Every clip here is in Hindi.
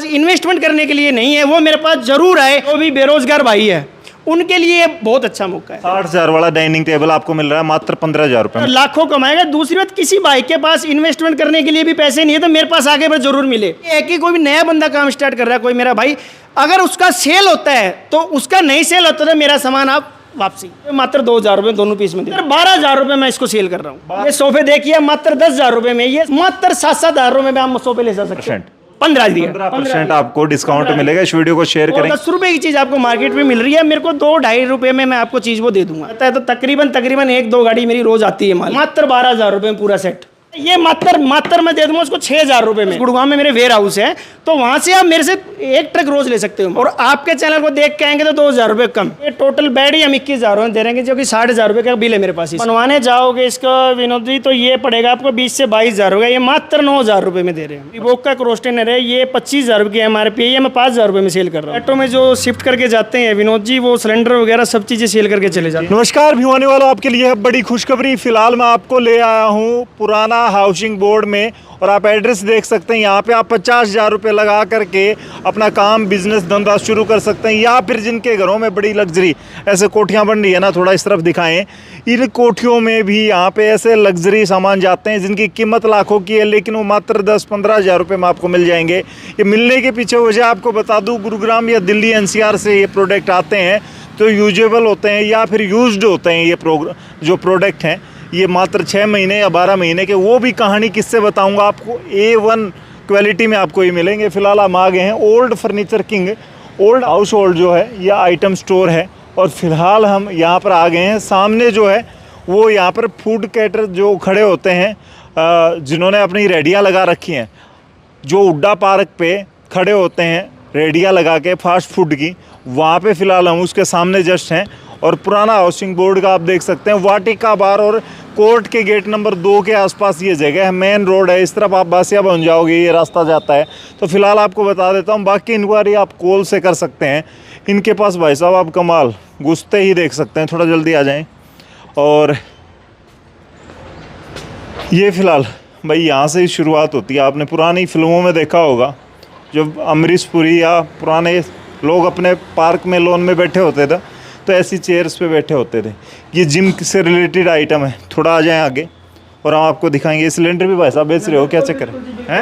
इन्वेस्टमेंट करने के लिए नहीं है, वो मेरे पास जरूर आए। वो भी बेरोजगार भाई है, उनके लिए बहुत अच्छा मौका है। 60,000 वाला डाइनिंग टेबल आपको मिल रहा है मात्र 15,000 रुपए में। लाखों कमाएगा। दूसरी बात, किसी भाई के पास इन्वेस्टमेंट करने के लिए भी पैसे नहीं है तो मेरे पास आगे पर जरूर मिले। एक ही कोई भी नया बंदा काम स्टार्ट कर रहा है, कोई मेरा भाई, अगर उसका सेल होता है तो उसका नहीं सेल होता तो मेरा सामान आप वापसी। मात्र 2,000 रुपए दोनों पीस में दे, 12,000 रुपए मैं इसको सेल कर रहा हूँ। ये सोफे देखिए मात्र 10,000 रुपए में, ये मात्र 7,000 रुपए में आप सोफे ले जा सकते हैं। 15% आपको डिस्काउंट मिलेगा। इस वीडियो को शेयर करें। 10 रुपए की चीज आपको मार्केट में मिल रही है, मेरे को 2-2.5 रुपए में मैं आपको चीज वो दे दूंगा। तो तकरीबन 1-2 गाड़ी मेरी रोज आती है माल। मात्र 12,000 रुपए में पूरा सेट। ये मात्र मैं दे दूंगा उसको 6,000 रुपए में। गुड़गांव में मेरे वेयर हाउस है, तो वहां से आप मेरे से 1 ट्रक रोज ले सकते हो। और आपके चैनल को देख के आएंगे तो 2,000 रुपए कम। ये टोटल बेड ही हम 21,000 दे रहे हैं, जो कि 60,000 रुपए का बिल है मेरे पास। बनवाने जाओगे इसका विनोद जी तो ये पड़ेगा आपको 20 से 22,000 होगा। ये मात्र 9,000 रुपए में दे रहे हैं। रिबॉक का क्रोस्टेनर है, ये 25,000 रुपए की MRP है, ये मैं 5,000 रुपए में सेल कर रहा हूँ। ऑटो में जो शिफ्ट करके जाते हैं विनोद जी, वो सिलेंडर वगैरह सब चीजें सेल करके चले जाते हैं। नमस्कार भिवानी वालों, आपके लिए बड़ी खुशखबरी। फिलहाल मैं आपको ले आया हूँ पुराना हाउसिंग बोर्ड में, और आप एड्रेस देख सकते हैं। यहाँ पे आप 50,000 रुपये लगा करके अपना काम, बिजनेस, धंधा शुरू कर सकते हैं। या फिर जिनके घरों में बड़ी लग्जरी ऐसे कोठियाँ बन रही है ना, थोड़ा इस तरफ दिखाएं। इन कोठियों में भी यहाँ पे ऐसे लग्जरी सामान जाते हैं जिनकी कीमत लाखों की है, लेकिन वो मात्र 10-15,000 रुपये में आपको मिल जाएंगे। ये मिलने के पीछे वजह आपको बता दूँ, गुरुग्राम या दिल्ली NCR से ये प्रोडक्ट आते हैं तो यूजेबल होते हैं या फिर यूज्ड होते हैं। ये जो प्रोडक्ट हैं ये मात्र 6 महीने या 12 महीने के, वो भी कहानी किससे बताऊंगा आपको। A1 क्वालिटी में आपको ये मिलेंगे। फिलहाल हम आ गए हैं old furniture king, old house hold जो है यह आइटम स्टोर है। और फिलहाल हम यहाँ पर आ गए हैं। सामने जो है वो यहाँ पर फूड कैटर जो खड़े होते हैं, जिन्होंने अपनी रेडियाँ लगा रखी हैं, जो हुड्डा पार्क पे खड़े होते हैं रेडियाँ लगा के फास्ट फूड की, वहाँ पे फ़िलहाल हम उसके सामने जस्ट हैं। और पुराना हाउसिंग बोर्ड का आप देख सकते हैं वाटिका बार और कोर्ट के गेट नंबर 2 के आसपास ये जगह है। मेन रोड है, इस तरफ आप बासिया बन जाओगे, ये रास्ता जाता है। तो फिलहाल आपको बता देता हूँ, बाकी इंक्वायरी आप कॉल से कर सकते हैं। इनके पास भाई साहब आप कमाल घुसते ही देख सकते हैं। थोड़ा जल्दी आ जाएं। और ये फ़िलहाल भाई यहाँ से ही शुरुआत होती है। आपने पुरानी फिल्मों में देखा होगा, जब अमरीश पुरी या पुराने लोग अपने पार्क में लॉन में बैठे होते थे तो ऐसी चेयर्स पे बैठे होते थे। ये जिम से रिलेटेड आइटम है। थोड़ा आ जाएं आगे और हम आपको दिखाएंगे। सिलेंडर भी भाई साहब बेच रहे हो, क्या चक्कर है?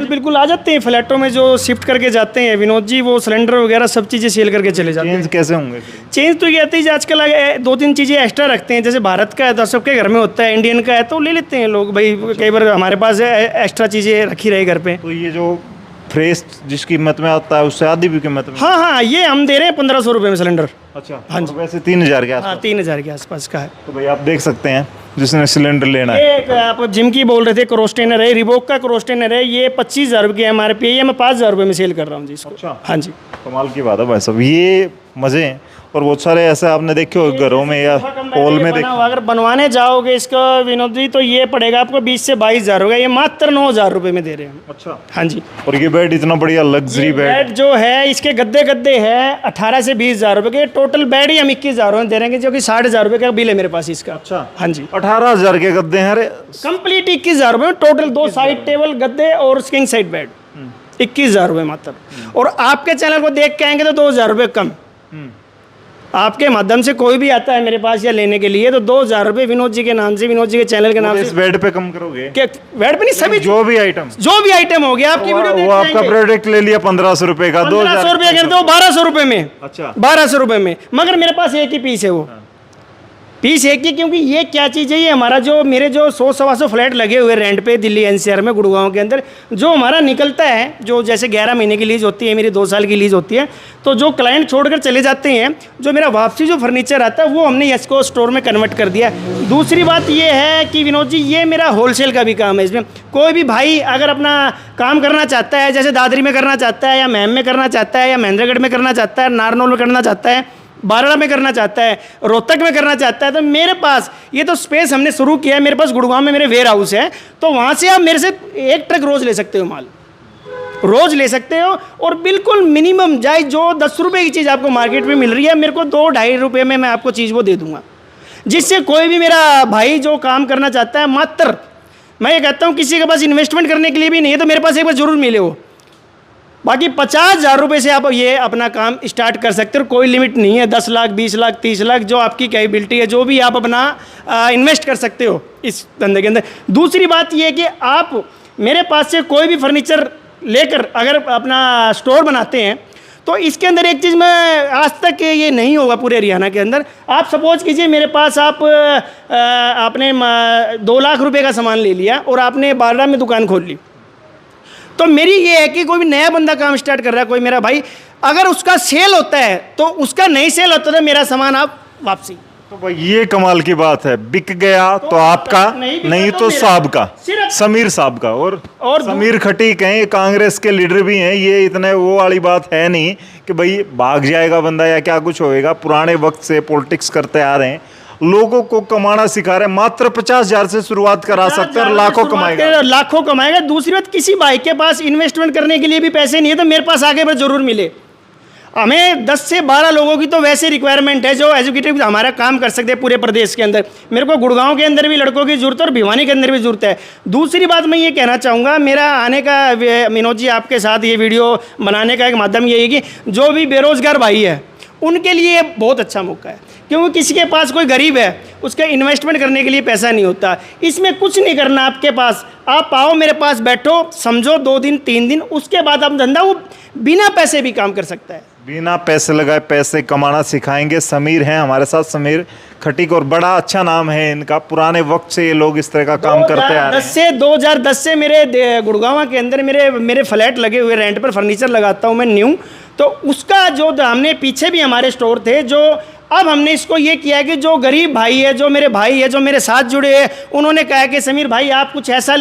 बिल्कुल आ जाते हैं। फ्लैटों में जो शिफ्ट करके जाते हैं विनोद जी, वो सिलेंडर वगैरह सब चीज़ें सेल करके चले जाते हैं। चेंज कैसे होंगे? चेंज तो ये आती है आजकल 2-3 चीज़ें एक्स्ट्रा रखते हैं। जैसे भारत का है तो सबके घर में होता है, इंडियन का है तो ले लेते हैं लोग। भाई कई बार हमारे पास एक्स्ट्रा चीज़ें रखी रही घर पे। तो ये जो फ्रेश जिस कीमत में आता है उससे आधी भी कीमत में? हाँ, ये हम दे रहे हैं 1,500 रुपये में सिलेंडर। अच्छा, हाँ जी। वैसे 3,000 के आसपास? हाँ, 3,000 के आसपास का है। तो भाई आप देख सकते हैं, जिसने सिलेंडर लेना है। ये आप जिम की बोल रहे थे, क्रोस्टेनर है, रिबॉक का क्रोस्टेनर है, ये 25,000 रुपये की MRP है, ये मैं 5,000 रुपये में सेल कर रहा हूँ जी इसको। अच्छा, हाँ जी, कमाल की बात है भाई साहब। ये मज़े हैं। और बहुत सारे ऐसे आपने देखे हो घरों में या हॉल में देखे। अगर बनवाने जाओगे इसका विनोद जी तो ये पड़ेगा आपको 20 से 22,000 होगा। ये मात्र 9,000 रुपये में दे रहे हैं। अच्छा, हाँ जी। और ये बेड इतना बढ़िया लग्जरी बेड जो है, इसके गद्दे है 18 से 20,000 रुपये के। टोटल बेड ही हम 21,000 दे रहे हैं, जो कि 60,000 रुपये का बिल है मेरे पास इसका। अच्छा, हाँ जी। 18,000 के गद्दे हैं? अरे कंप्लीट 21,000 रुपये में टोटल 2 साइड टेबल, गद्दे और किंग साइड बेड। 21,000 रुपये मात्र। और आपके चैनल को देख के आएंगे तो 2,000 रुपये कम। आपके माध्यम से कोई भी आता है मेरे पास या लेने के लिए तो 2,000 रुपये विनोद जी के नाम से, विनोद जी के चैनल के नाम से। इस बेड पे कम करोगे? बेड पे नहीं, सभी जो भी आइटम हो गया आपकी वीडियो वो आपका प्रोडक्ट ले लिया 1,500 रुपये का, 2,000 रुपये करते हो 1,200 रुपये में। अच्छा, 1,200 रुपये में। मगर मेरे पास एक ही पीस है, वो पीस एक ही। क्योंकि ये क्या चीज़ है, ये हमारा जो मेरे जो 100-125 फ्लैट लगे हुए रेंट पे दिल्ली NCR में, गुड़गांव के अंदर, जो हमारा निकलता है, जो जैसे 11 महीने की लीज होती है, मेरी 2 साल की लीज होती है, तो जो क्लाइंट छोड़कर चले जाते हैं, जो मेरा वापसी जो फर्नीचर आता है वो हमने इसको स्टोर में कन्वर्ट कर दिया। दूसरी बात ये है कि विनोद जी, ये मेरा होलसेल का भी काम है। इसमें कोई भी भाई अगर अपना काम करना चाहता है, जैसे दादरी में करना चाहता है, या महम में करना चाहता है, या महेंद्रगढ़ में करना चाहता है, नारनौल में करना चाहता है, बारड़ा में करना चाहता है, रोहतक में करना चाहता है, तो मेरे पास ये तो स्पेस हमने शुरू किया है। मेरे पास गुड़गांव में मेरे वेयर हाउस है, तो वहाँ से आप मेरे से 1 ट्रक रोज़ ले सकते हो, माल रोज़ ले सकते हो। और बिल्कुल मिनिमम जाए, जो 10 रुपये की चीज़ आपको मार्केट में मिल रही है, मेरे को 2-2.5 रुपये में मैं आपको चीज़ वो दे दूँगा। जिससे कोई भी मेरा भाई जो काम करना चाहता है, मात्र मैं ये कहता हूँ, किसी के पास इन्वेस्टमेंट करने के लिए भी नहीं है तो मेरे पास एक बार जरूर मिले हो। बाकी 50,000 रुपये से आप ये अपना काम स्टार्ट कर सकते हो, कोई लिमिट नहीं है। 10 लाख, 20 लाख, 30 लाख जो आपकी कैपेबिलिटी है, जो भी आप अपना इन्वेस्ट कर सकते हो इस धंधे के अंदर। दूसरी बात ये है कि आप मेरे पास से कोई भी फर्नीचर लेकर अगर अपना स्टोर बनाते हैं तो इसके अंदर एक चीज़ मैं आज तक ये नहीं होगा पूरे हरियाणा के अंदर। आप सपोज कीजिए मेरे पास आपने 2 लाख रुपए का सामान ले लिया और आपने बारह में दुकान खोल ली, तो मेरी ये है कि कोई भी नया बंदा काम स्टार्ट कर रहा है, कोई मेरा भाई, अगर उसका सेल होता है तो उसका नहीं सेल होता तो मेरा सामान आप वापसी। तो भाई ये कमाल की बात है, बिक गया तो आपका, नहीं तो साहब का, समीर साहब का। और समीर खटी कहें, कांग्रेस के लीडर भी हैं, ये इतने वो वाली बात है नहीं कि भाई भाग जाएगा बंदा या क्या कुछ होएगा। पुराने वक्त से पॉलिटिक्स करते आ रहे हैं, लोगों को कमाना सिखा रहे हैं। मात्र 50,000 से शुरुआत करा सकते हैं और लाखों कमाएगा, लाखों कमाएगा। दूसरी बात, किसी भाई के पास इन्वेस्टमेंट करने के लिए भी पैसे नहीं है तो मेरे पास आगे पर जरूर मिले। हमें 10 से 12 लोगों की तो वैसे रिक्वायरमेंट है जो एजुकेटेड हमारा काम कर सकते हैं पूरे प्रदेश के अंदर। मेरे को गुड़गांव के अंदर भी लड़कों की ज़रूरत है और भिवानी के अंदर भी ज़रूरत है। दूसरी बात मैं ये कहना चाहूँगा, मेरा आने का विनोद जी आपके साथ ये वीडियो बनाने का एक माध्यम यही है कि जो भी बेरोज़गार भाई है उनके लिए बहुत अच्छा मौका है, क्योंकि किसी के पास कोई गरीब है उसका इन्वेस्टमेंट करने के लिए पैसा नहीं होता। इसमें कुछ नहीं करना आपके पास, आप आओ मेरे पास बैठो, समझो 2 दिन 3 दिन, उसके बाद आप धंधा वो बिना पैसे भी काम कर सकता है। बिना पैसे लगाए पैसे कमाना सिखाएंगे। समीर हैं हमारे साथ, समीर खटीक, और बड़ा अच्छा नाम है इनका। पुराने वक्त से ये लोग इस तरह का काम करते आ रहे हैं। 2010 से मेरे गुड़गांव के अंदर मेरे फ्लैट लगे हुए, रेंट पर फर्नीचर लगाता हूँ मैं न्यू। तो उसका जो हमने पीछे भी हमारे स्टोर थे, जो अब हमने इसको ये किया है कि जो गरीब भाई है, जो मेरे भाई है, जो मेरे साथ जुड़े हैं, उन्होंने कहा कि समीर भाई आप कुछ ऐसा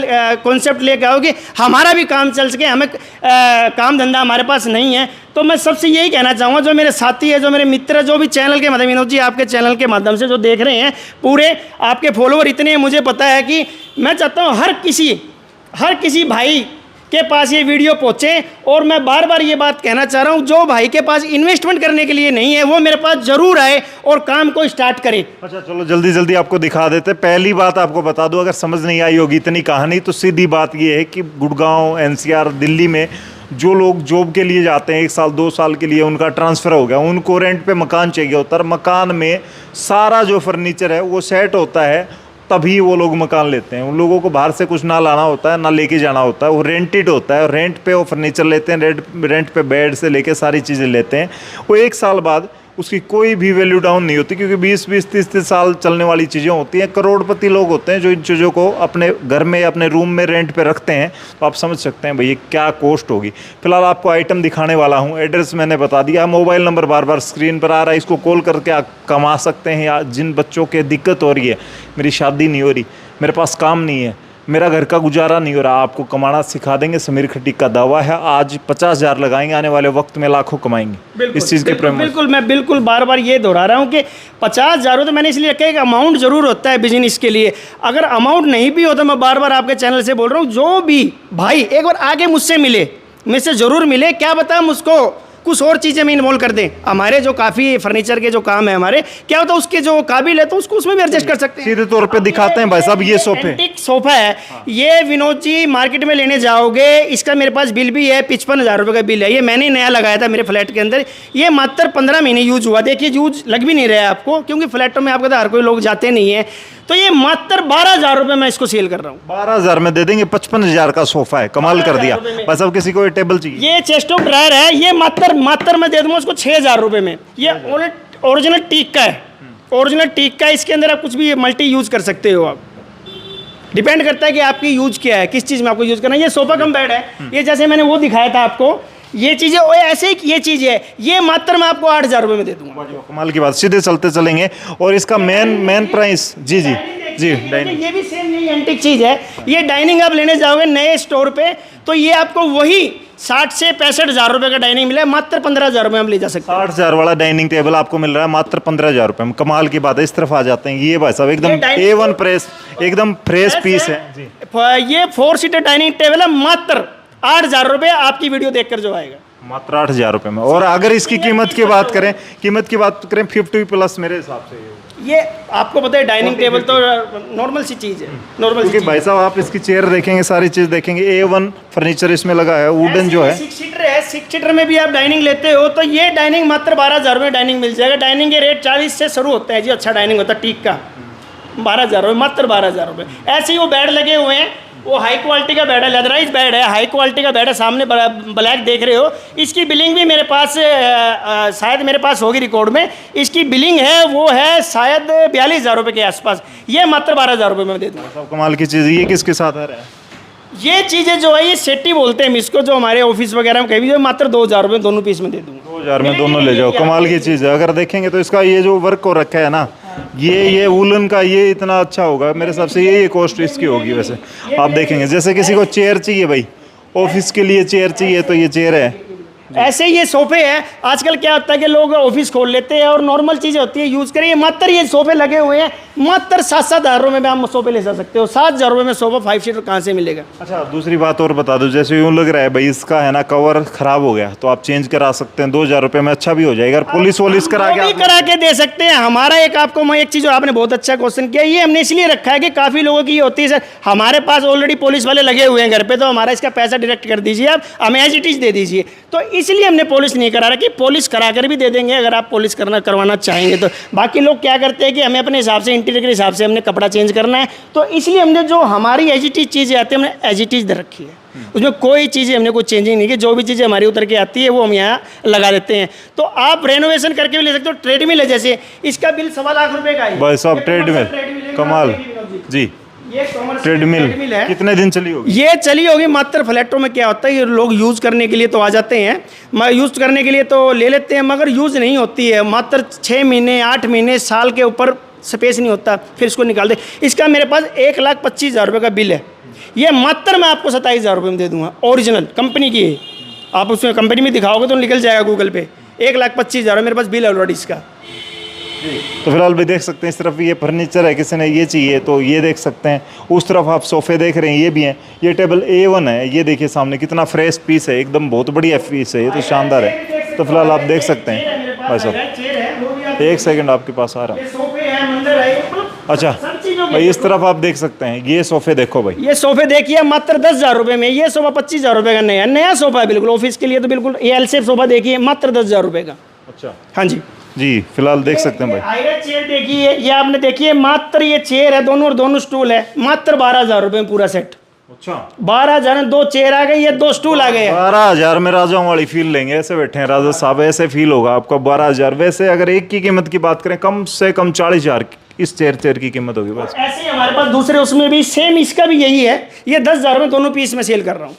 कॉन्सेप्ट लेके आओ कि हमारा भी काम चल सके, हमें काम धंधा हमारे पास नहीं है। तो मैं सबसे यही कहना चाहूँगा, जो मेरे साथी है, जो मेरे मित्र है, जो भी चैनल के माध्यम, विनोद जी आपके चैनल के माध्यम से जो देख रहे हैं, पूरे आपके फॉलोअर इतने हैं, मुझे पता है कि मैं चाहता हूँ हर किसी भाई के पास ये वीडियो पहुँचे। और मैं बार बार ये बात कहना चाह रहा हूँ, जो भाई के पास इन्वेस्टमेंट करने के लिए नहीं है वो मेरे पास ज़रूर आए और काम को स्टार्ट करे। अच्छा चलो जल्दी जल्दी आपको दिखा देते। पहली बात आपको बता दूं, अगर समझ नहीं आई होगी इतनी कहानी, तो सीधी बात ये है कि गुड़गांव, एनसीआर, दिल्ली में जो लोग जॉब के लिए जाते हैं 1 साल 2 साल के लिए, उनका ट्रांसफ़र हो गया, उनको रेंट पे मकान चाहिए होता है। मकान में सारा जो फर्नीचर है वो सेट होता है, तभी वो लोग मकान लेते हैं। उन लोगों को बाहर से कुछ ना लाना होता है, ना लेके जाना होता है, वो रेंटेड होता है। रेंट पे वो फर्नीचर लेते हैं, रेंट पे बेड से लेके सारी चीज़ें लेते हैं। वो 1 साल बाद उसकी कोई भी वैल्यू डाउन नहीं होती, क्योंकि 20-20, 30-30 साल चलने वाली चीज़ें होती हैं। करोड़पति लोग होते हैं जो इन चीज़ों को अपने घर में, अपने रूम में रेंट पे रखते हैं। तो आप समझ सकते हैं भैया क्या कॉस्ट होगी। फिलहाल आपको आइटम दिखाने वाला हूँ, एड्रेस मैंने बता दिया, मोबाइल नंबर बार बार स्क्रीन पर आ रहा है, इसको कॉल करके आप कमा सकते हैं। या जिन बच्चों के दिक्कत हो रही है, मेरी शादी नहीं हो रही, मेरे पास काम नहीं है, मेरा घर का गुजारा नहीं हो रहा, आपको कमाना सिखा देंगे। समीर खटीक का दावा है, आज 50,000 लगाएंगे, आने वाले वक्त में लाखों कमाएंगे। इस चीज़ के बिल्कुल मैं बिल्कुल बार बार ये दोहरा रहा हूँ कि 50,000 तो मैंने इसलिए रखा है कि अमाउंट ज़रूर होता है बिजनेस के लिए। अगर अमाउंट नहीं भी हो तो मैं बार बार आपके चैनल से बोल रहा हूँ, जो भी भाई एक बार आगे मुझसे मिले, मुझसे ज़रूर मिले। क्या पता हम उसको कुछ और चीज़ें में इन्वॉल्व कर दें। हमारे जो काफ़ी फर्नीचर के जो काम है हमारे, क्या होता है उसके जो काबिल है तो उसको उसमें भी एडजस्ट कर सकते हैं। सीधे तौर पे दिखाते हैं भाई साहब, ये सोफा है। ये विनोद जी मार्केट में लेने जाओगे, इसका मेरे पास बिल भी है, 55,000 रुपये का बिल है। ये मैंने नया लगाया था मेरे फ्लैट के अंदर। ये मात्र 15 महीने यूज हुआ। देखिए यूज लग भी नहीं रहा है आपको, क्योंकि फ्लैटों में आपको तो हर कोई लोग जाते नहीं है। तो ये मात्र 12,000 रुपये मैं इसको सेल कर रहा हूँ। 12,000 में दे देंगे। 55,000 का सोफा है, कमाल कर दिया। बस अब किसी को ये टेबल चाहिए, ये चेस्ट ऑफ ड्रायर है, ये मात्र मैं दे दूंगा उसको 6,000 रुपये में। ये ओरिजिनल टीक का है, ओरिजिनल टीक का। इसके अंदर आप कुछ भी मल्टी यूज कर सकते हो। आप डिपेंड करता है कि आपकी यूज क्या है, किस चीज़ में आपको यूज करना है। ये सोफा कम बेड है, ये जैसे मैंने वो दिखाया था आपको, ये चीज़ें ऐसे ही ये चीज़ है, ये मात्र मैं आपको 8,000 रुपये में दे दूंगा। कमाल की बात। सीधे चलते चलेंगे। और इसका मेन प्राइस, जी डाइनिंग, ये भी सेम नहीं एंटीक चीज़ है। ये डाइनिंग आप लेने जाओगे नए स्टोर पे तो ये आपको वही 60 से 65,000 रुपये का डाइनिंग मिला है, मात्र 15,000 रुपये हम ले जा सकते हैं। 60,000 वाला डाइनिंग टेबल आपको मिल रहा है मात्र 15,000 रुपये में। कमाल की बात है। इस तरफ आ जाते हैं, ये भाई साहब एकदम A1 प्रेस, एकदम फ्रेश पीस है जी। ये 4 सीटर डाइनिंग टेबल है, मात्र 8,000 रुपये आपकी वीडियो देखकर जो आएगा, मात्र 8,000 रुपये में। और अगर इसकी कीमत की बात करें 50+ मेरे हिसाब से ये आपको पता है डाइनिंग टेबल तो नॉर्मल सी चीज़ है, नॉर्मल सी क्योंकि चीज़ भाई साहब आप इसकी चेयर देखेंगे, सारी चीज़ देखेंगे, A1 फर्नीचर इसमें लगा है, वुडन जो है। 6 सीटर है, 6 सीटर में भी आप डाइनिंग लेते हो तो ये डाइनिंग मात्र 12,000 में डाइनिंग मिल जाएगा। डाइनिंग के रेट 40 से शुरू होता है जी, अच्छा डाइनिंग होता है टीक का, 12,000 रुपये, मात्र 12,000 रुपये। ऐसे ही वो बेड लगे हुए हैं, वो हाई क्वालिटी का बेड है, लेदराइज बेड है, हाई क्वालिटी का बेड है, सामने ब्लैक देख रहे हो। इसकी बिलिंग भी मेरे पास शायद मेरे पास होगी रिकॉर्ड में, इसकी बिलिंग है वो है शायद 42,000 रुपये के आसपास। ये मात्र 12,000 रुपये में दे दूँगा। सब कमाल की चीज़, ये किसके साथ आ रहा है? ये चीज़ें जो है ये सेट्टी बोलते हैं इसको, जो हमारे ऑफिस वगैरह में कहीं भी, मात्र 2,000 रुपये दोनों पीस में दे दूँगा। 2,000 में दोनों ले जाओ, कमाल की चीज़ है। अगर देखेंगे तो इसका ये जो वर्क हो रखा है ना, ये वुलन का, ये इतना अच्छा होगा मेरे हिसाब से। ये कॉस्ट इसकी होगी वैसे। आप देखेंगे जैसे किसी को चेयर चाहिए भाई, ऑफिस के लिए चेयर चाहिए, तो ये चेयर है। ऐसे ये सोफे हैं। आजकल क्या होता है कि लोग ऑफिस खोल लेते हैं और नॉर्मल चीज़ें होती है यूज़ करें। मात्र ये सोफे लगे हुए हैं, मात्र 7,000 रुपये में आप सोफे ले जा सकते हो। 7,000 रुपये में सोफा 5 सीटर कहाँ से मिलेगा? अच्छा, दूसरी बात और बता दो, जैसे यूँ लग रहा है भाई इसका है ना कवर खराब हो गया, तो आप चेंज करा सकते हैं, 2,000 रुपये में अच्छा भी हो जाएगा। पुलिस वोलिस करा वो भी करा के दे सकते हैं। हमारा एक आपको मैं एक चीज़, आपने बहुत अच्छा क्वेश्चन किया, ये हमने इसलिए रखा है कि काफ़ी लोगों की ये होती है सर हमारे पास ऑलरेडी पुलिस वाले लगे हुए हैं घर पे, तो हमारा इसका पैसा डायरेक्ट कर दीजिए, आप हमें एज इट इज़ दे दीजिए। तो इसलिए हमने पुलिस नहीं करा रखी, पुलिस करा कर भी दे देंगे अगर आप पुलिस करवाना चाहेंगे तो। बाकी लोग क्या करते हैं कि हमें अपने हिसाब से, इंटीरियर के हिसाब से हमने कपड़ा चेंज करना है, तो इसलिए हमने जो हमारी एज इट इज़ चीज़ें आती है हमने एज इट इज़ रखी है। उसमें कोई चीज़ें हमने कुछ चेंजिंग नहीं की, जो भी चीज़ें हमारी उतर के आती है वो हम यहाँ लगा देते हैं। तो आप रेनोवेशन करके भी ले सकते हो। ट्रेडमिल है, जैसे इसका बिल 1.25 लाख रुपए का है भाई साहब। ट्रेडमिल कमाल जी। ये ट्रेडमिल है। कितने दिन चली होगी? ये चली होगी मात्र फ्लैटों में क्या होता है, ये लोग यूज़ करने के लिए तो आ जाते हैं, यूज़ करने के लिए तो ले लेते हैं, मगर यूज़ नहीं होती है। मात्र 6 महीने 8 महीने साल के ऊपर स्पेस नहीं होता, फिर इसको निकाल दे। इसका मेरे पास 1,25,000 रुपये का बिल है। ये मात्र मैं आपको 27,000 रुपये में दे दूंगा, ओरिजिनल कंपनी की है। आप उसमें कंपनी में दिखाओगे तो निकल जाएगा गूगल पे। 1,25,000 मेरे पास बिल है ऑलरेडी इसका। तो फिलहाल भी देख सकते हैं, इस तरफ ये फर्नीचर है, किसी ने ये चाहिए तो ये देख सकते हैं। उस तरफ आप सोफ़े देख रहे हैं, ये भी हैं। ये टेबल A1 है, ये देखिए सामने कितना फ्रेश पीस है, एकदम बहुत बढ़िया पीस है, ये तो शानदार है। तो फिलहाल आप देख सकते हैं भाई साहब। एक सेकंड आपके पास आ रहा हूँ। अच्छा भाई, इस तरफ आप देख सकते हैं, ये सोफ़े देखो भाई। ये सोफ़े देखिए मात्र 10,000 रुपये में। ये सोफ़ा 25,000 रुपये का नया सोफ़ा है, बिल्कुल ऑफिस के लिए। तो बिल्कुल ये एल शेप सोफ़ा देखिए, मात्र 10,000 रुपये का। अच्छा, हाँ जी जी फिलहाल देख सकते हैं भाई। आयरन चेयर देखिए, ये आपने देखिए, मात्र ये चेयर है, दोनों स्टूल है, मात्र 12,000 रुपये में पूरा सेट। अच्छा, 12,000 में 2 चेयर आ गई, ये 2 स्टूल आ गए। 12,000 में राजाओं वाली फील लेंगे, ऐसे बैठे हैं राजा साहब, ऐसे फील होगा आपको 12,000। वैसे अगर एक की कीमत की बात करें, कम से कम 40,000 इस चेयर की कीमत होगी बस। ऐसे ही हमारे पास दूसरे उसमें भी सेम, इसका भी यही है। ये 10,000 में दोनों पीस में सेल कर रहा हूँ।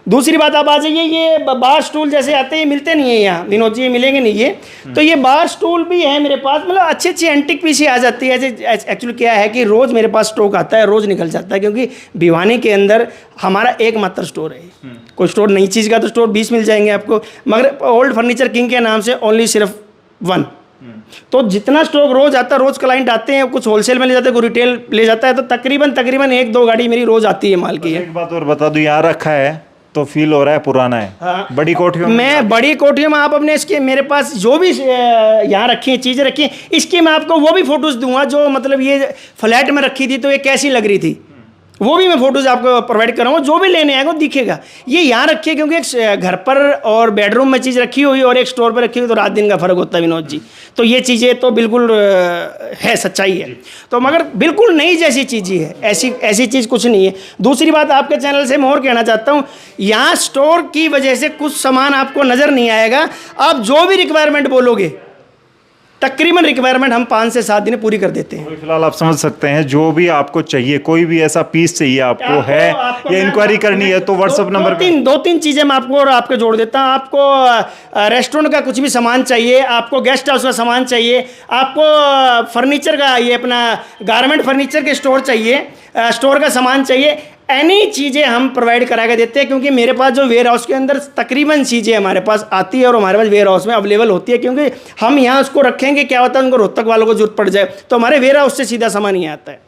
दूसरी बात आप आ जाइए, ये बार स्टूल जैसे आते हैं, ये मिलते नहीं है यहाँ विनोद जी, ये मिलेंगे नहीं ये। तो ये बार स्टूल भी है मेरे पास, मतलब अच्छी अच्छी एंटिक पीस ही आ जाती है। ऐसे एक्चुअली क्या है कि रोज़ मेरे पास स्टॉक आता है, रोज़ निकल जाता है, क्योंकि भिवानी के अंदर हमारा एकमात्र स्टोर है। कोई स्टोर नई चीज़ का तो स्टोर 20 मिल जाएंगे आपको, मगर ओल्ड फर्नीचर किंग के नाम से ओनली सिर्फ 1। तो जितना स्टॉक रोज आता है, रोज क्लाइंट आते हैं, कुछ होलसेल में ले जाते हैं, कुछ रिटेल ले जाता है, तो तकरीबन 1-2 गाड़ी मेरी रोज आती है माल की। एक बात और बता दूं, यहाँ रखा है तो फील हो रहा है पुराना है। हाँ। बड़ी कोठियों में बड़ी कोठियों में आप अपने इसके, मेरे पास जो भी यहाँ रखी हैं चीज़ें रखी हैं, इसकी मैं आपको वो भी फोटोज़ दूंगा जो मतलब ये फ्लैट में रखी थी तो ये कैसी लग रही थी, वो भी मैं फोटोज़ आपको प्रोवाइड कराऊंगा। जो भी लेने आएगा वो दिखेगा। ये यहाँ रखिए, क्योंकि एक घर पर और बेडरूम में चीज़ रखी हुई और एक स्टोर पर रखी हुई तो रात दिन का फ़र्क होता है विनोद जी। तो ये चीज़ें तो बिल्कुल है, सच्चाई है। तो मगर बिल्कुल नई जैसी चीज़ ही है, ऐसी चीज़ कुछ नहीं है। दूसरी बात आपके चैनल से मैं और कहना चाहता हूँ, यहाँ स्टोर की वजह से कुछ सामान आपको नज़र नहीं आएगा। आप जो भी रिक्वायरमेंट बोलोगे, तकरीबन रिक्वायरमेंट हम 5 से 7 दिन में पूरी कर देते हैं। फिलहाल आप समझ सकते हैं, जो भी आपको चाहिए, कोई भी ऐसा पीस चाहिए आपको है या इंक्वायरी करनी है तो व्हाट्सएप नंबर पे 2-3 चीज़ें मैं आपको और आपके जोड़ देता हूँ। आपको रेस्टोरेंट का कुछ भी सामान चाहिए, आपको गेस्ट हाउस का सामान चाहिए, आपको फर्नीचर का, ये अपना गारमेंट फर्नीचर के स्टोर चाहिए, स्टोर का सामान चाहिए, एनी चीज़ें हम प्रोवाइड करा के देते हैं। क्योंकि मेरे पास जो वेयर हाउस के अंदर तकरीबन चीज़ें हमारे पास आती है और हमारे पास वेयर हाउस में अवेलेबल होती है। क्योंकि हम यहाँ उसको रखेंगे, क्या होता है उनको रोहतक वालों को जरूरत पड़ जाए तो हमारे वेयर हाउस से सीधा सामान ही आता है।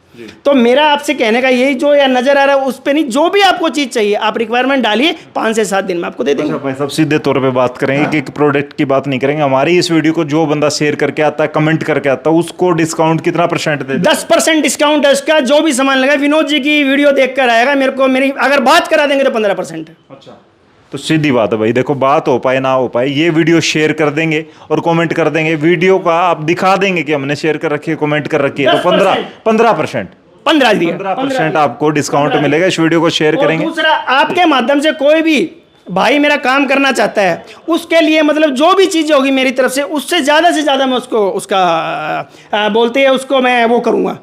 तो मेरा आपसे कहने का यही, जो या नजर आ रहा है उस पे नहीं, जो भी आपको चीज चाहिए आप रिक्वायरमेंट डालिए, 5 से 7 दिन में आपको दे देंगे। अच्छा भाई साहब, सीधे तौर पे बात करेंगे कि एक प्रोडक्ट की बात नहीं करेंगे। हमारी इस वीडियो को जो बंदा शेयर करके आता है, कमेंट करके आता है, उसको डिस्काउंट कितना % दे? 10% डिस्काउंट है उसका। जो भी सामान लगा, विनोद जी की वीडियो देखकर आएगा, मेरे को मेरी अगर बात करा देंगे तो 15% है। अच्छा, तो सीधी बात है भाई, देखो बात हो पाए ना हो पाए, ये वीडियो शेयर कर देंगे और कमेंट कर देंगे, वीडियो का आप दिखा देंगे कि हमने शेयर कर रखी है, कमेंट कर रखी है, तो 15% 15% आपको डिस्काउंट मिलेगा। इस वीडियो को शेयर करेंगे। दूसरा, आपके माध्यम से कोई भी भाई मेरा काम करना चाहता है, उसके लिए मतलब जो भी चीज़ होगी मेरी तरफ से, उससे ज़्यादा से ज़्यादा मैं उसको उसका बोलते हैं उसको मैं वो करूँगा।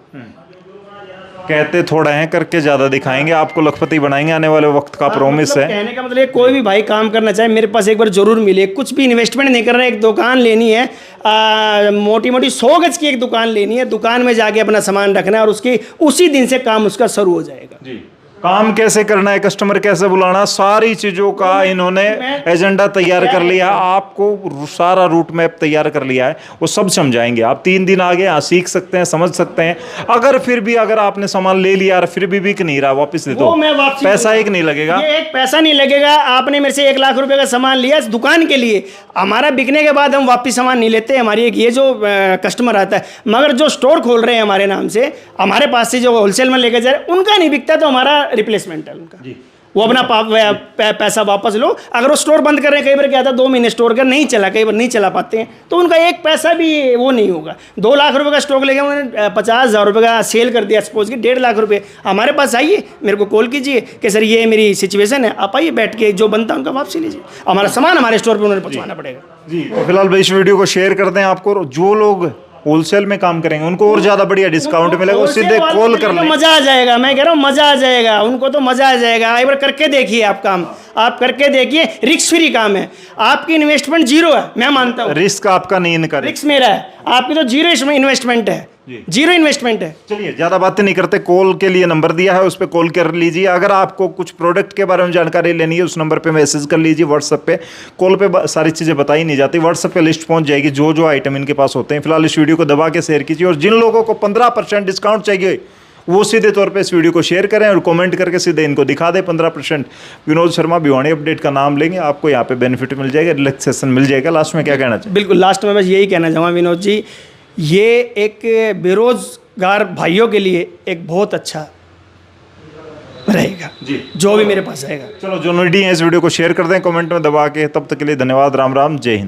कहते थोड़ा है, करके ज्यादा दिखाएंगे, आपको लखपति बनाएंगे, आने वाले वक्त का प्रॉमिस मतलब है। कहने का मतलब कोई भी भाई काम करना चाहे मेरे पास एक बार जरूर मिले। कुछ भी इन्वेस्टमेंट नहीं करना है, एक दुकान लेनी है, मोटी मोटी 100 गज की एक दुकान लेनी है, दुकान में जाके अपना सामान रखना है और उसकी उसी दिन से काम उसका शुरू हो जाएगा। जी, काम कैसे करना है, कस्टमर कैसे बुलाना, सारी चीजों का इन्होंने एजेंडा तैयार कर लिया, आपको सारा रूट मैप तैयार कर लिया है, वो सब समझाएंगे। आप 3 दिन आगे यहाँ सीख सकते हैं, समझ सकते हैं। अगर फिर भी अगर आपने सामान ले लिया और फिर भी बिक नहीं रहा, वापस दे दो, पैसा एक नहीं लगेगा। ये एक पैसा नहीं लगेगा। आपने मेरे से 1 लाख रुपए का सामान लिया दुकान के लिए, हमारा बिकने के बाद हम वापिस सामान नहीं लेते। हमारी एक ये जो कस्टमर आता है, मगर जो स्टोर खोल रहे हैं हमारे नाम से, हमारे पास से जो होलसेल में लेकर जा रहे हैं, उनका नहीं बिकता तो हमारा रिप्लेसमेंट है उनका। वो अपना पैसा वापस लो। अगर वो स्टोर बंद कर रहे हैं, कई बार क्या था 2 महीने स्टोर कर नहीं चला, कई बार नहीं चला पाते हैं, तो उनका एक पैसा भी वो नहीं होगा। 2 लाख रुपए का स्टॉक लेके उन्होंने 50,000 रुपए का सेल कर दिया, सपोज कि 1.5 लाख रुपए, हमारे पास आइए, मेरे को कॉल कीजिए कि सर ये मेरी सिचुएशन है, आप आइए, बैठ के जो बनता है उनका वापसी लीजिए, हमारा सामान हमारे स्टोर पर उन्होंने पहुँचवाना पड़ेगा। जी, तो फिलहाल भाई इस वीडियो को शेयर कर दें। आपको जो लोग होलसेल में काम करेंगे उनको और ज्यादा बढ़िया डिस्काउंट मिलेगा, वो सीधे कॉल कर लें। मजा आ जाएगा, मैं कह रहा हूँ मजा आ जाएगा, उनको तो मजा आ जाएगा। एक बार करके देखिए, आप काम आप करके देखिए, रिस्क फ्री काम है, आपकी इन्वेस्टमेंट 0 है, मैं मानता हूँ। रिस्क आपका नहीं इनका, रिस्क मेरा है, आपकी तो 0 इन्वेस्टमेंट है, 0 इन्वेस्टमेंट है। चलिए ज्यादा बातें नहीं करते, कॉल के लिए नंबर दिया है, उस पर कॉल कर लीजिए। अगर आपको कुछ प्रोडक्ट के बारे में जानकारी लेनी है, उस नंबर पे मैसेज कर लीजिए व्हाट्सएप पे। कॉल पे सारी चीजें बताई नहीं जाती, व्हाट्सएप पे लिस्ट पहुंच जाएगी जो जो आइटम इनके पास होते हैं। फिलहाल इस वीडियो को दबा के शेयर कीजिए, और जिन लोगों को 15% डिस्काउंट चाहिए वो सीधे तौर पे इस वीडियो को शेयर करें और कमेंट करके सीधे इनको दिखा दें 15%। विनोद शर्मा भिवानी अपडेट का नाम लेंगे, आपको यहाँ पे बेनिफिट मिल जाएगा, रिलैक्सेशन मिल जाएगा। लास्ट में क्या कहना चाहिए? बिल्कुल लास्ट में बस यही कहना चाहूँगा विनोद जी, ये एक बेरोजगार भाइयों के लिए एक बहुत अच्छा रहेगा जी, जो भी मेरे पास आएगा। चलो जो नोडी है इस वीडियो को शेयर कर दें कमेंट में दबा के। तब तक के लिए धन्यवाद, राम राम, जय हिंद।